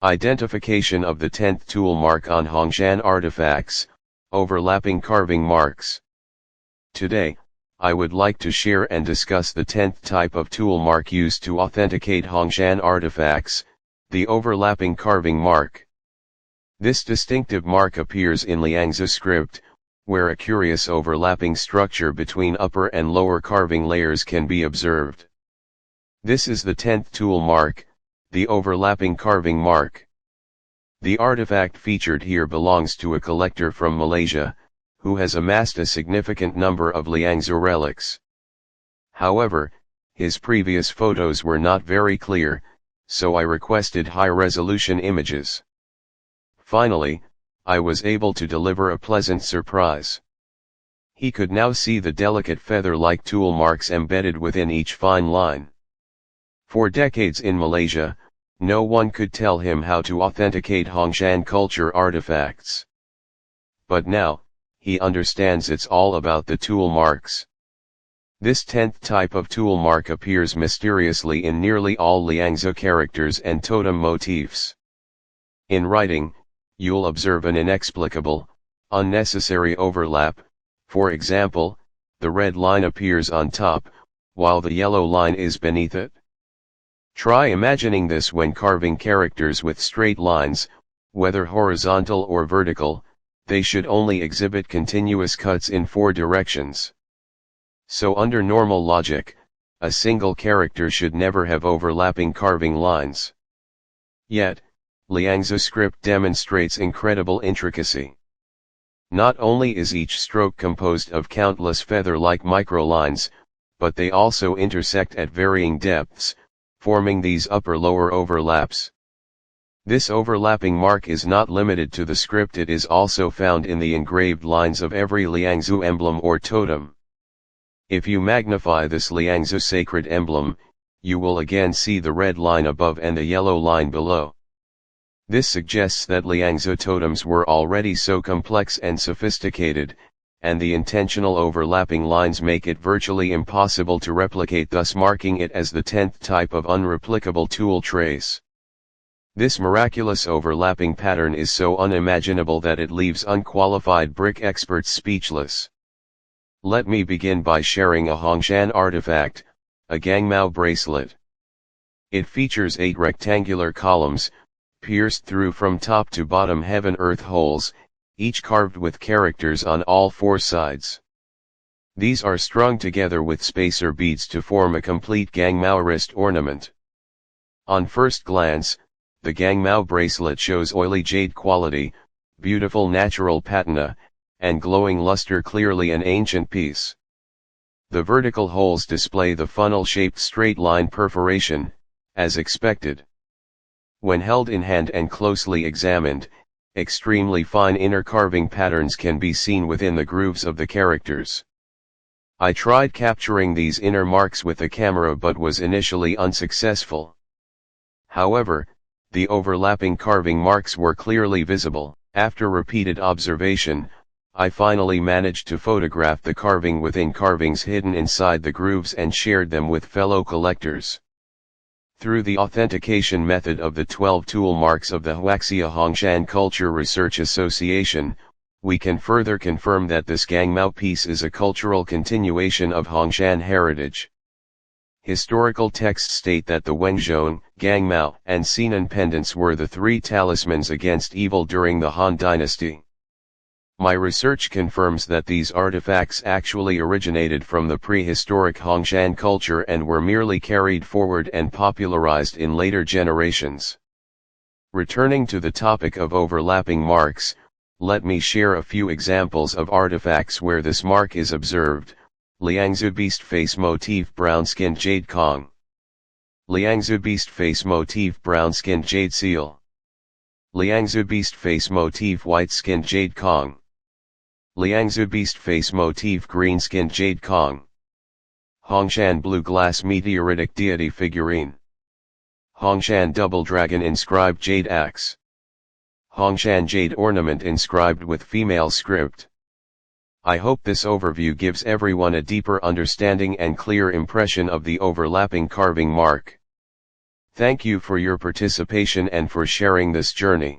Identification of the 10th tool mark on Hongshan artifacts, overlapping carving marks. Today, I would like to share and discuss the 10th type of tool mark used to authenticate Hongshan artifacts, the overlapping carving mark. This distinctive mark appears in Liangzhu script, where a curious overlapping structure between upper and lower carving layers can be observed. This is the 10th tool mark, the overlapping carving mark. The artifact featured here belongs to a collector from Malaysia, who has amassed a significant number of Liangzhu relics. However, his previous photos were not very clear, so I requested high-resolution images. Finally, I was able to deliver a pleasant surprise. He could now see the delicate feather-like tool marks embedded within each fine line. For decades in Malaysia, no one could tell him how to authenticate Hongshan culture artifacts. But now, he understands it's all about the tool marks. This 10th type of tool mark appears mysteriously in nearly all Liangzhu characters and totem motifs. In writing, you'll observe an inexplicable, unnecessary overlap. For example, the red line appears on top, while the yellow line is beneath it. Try imagining this when carving characters with straight lines, whether horizontal or vertical. They should only exhibit continuous cuts in 4 directions. So under normal logic, a single character should never have overlapping carving lines. Yet, Liangzhu script demonstrates incredible intricacy. Not only is each stroke composed of countless feather-like microlines, but they also intersect at varying depths, forming these upper-lower overlaps. This overlapping mark is not limited to the script, it is also found in the engraved lines of every Liangzhu emblem or totem. If you magnify this Liangzhu sacred emblem, you will again see the red line above and the yellow line below. This suggests that Liangzhu totems were already so complex and sophisticated, and the intentional overlapping lines make it virtually impossible to replicate, thus marking it as the 10th type of unreplicable tool trace. This miraculous overlapping pattern is so unimaginable that it leaves unqualified brick experts speechless. Let me begin by sharing a Hongshan artifact, a Gangmao bracelet. It features 8 rectangular columns, pierced through from top to bottom heaven-earth holes, each carved with characters on all 4 sides. These are strung together with spacer beads to form a complete Gangmao wrist ornament. On first glance, the Gangmao bracelet shows oily jade quality, beautiful natural patina, and glowing luster, clearly an ancient piece. The vertical holes display the funnel-shaped straight line perforation, as expected. When held in hand and closely examined, extremely fine inner carving patterns can be seen within the grooves of the characters. I tried capturing these inner marks with a camera but was initially unsuccessful. However, the overlapping carving marks were clearly visible. After repeated observation, I finally managed to photograph the carving within carvings hidden inside the grooves and shared them with fellow collectors. Through the authentication method of the 12 tool marks of the Huaxia Hongshan Culture Research Association, we can further confirm that this Gangmao piece is a cultural continuation of Hongshan heritage. Historical texts state that the Wenzhong, Gangmao, and Sinan pendants were the 3 talismans against evil during the Han Dynasty. My research confirms that these artifacts actually originated from the prehistoric Hongshan culture and were merely carried forward and popularized in later generations. Returning to the topic of overlapping marks, let me share a few examples of artifacts where this mark is observed. Liangzhu beast face motif brown-skinned jade Kong. Liangzhu beast face motif brown-skinned jade seal. Liangzhu beast face motif white-skinned jade Kong. Liangzhu beast face motif green-skinned jade Kong. Hongshan blue glass meteoritic deity figurine. Hongshan double dragon inscribed jade axe. Hongshan jade ornament inscribed with female script. I hope this overview gives everyone a deeper understanding and clear impression of the overlapping carving mark. Thank you for your participation and for sharing this journey.